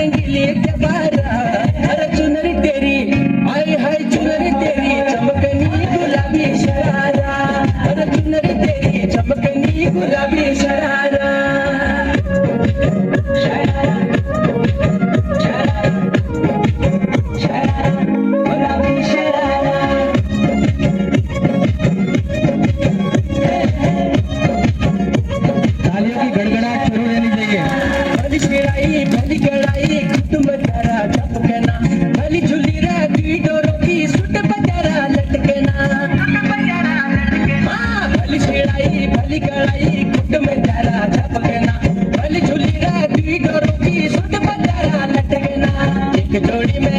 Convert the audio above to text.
रंगीली जबारा, अरे चुनरी तेरी आई हाय चुनरी तेरी चमकनी गुलाबी शरारा, अरे चुनरी तेरी चमकनी गुलाबी शरारा. गुलाबी शरारा. तालियों की गड़गड़ाहट शुरू रहनी चाहिए. भली शिराई भली कड़ाई कुटुंब तारा टपकना, भली झुली रहती डोरों की सुट बजारा लटकना. हाँ, भली शिराई भली कड़ाई कुटुंब तारा टपकना, भली झुली रहती डोरों की सुट बजारा लटकना. एक जोड़ी में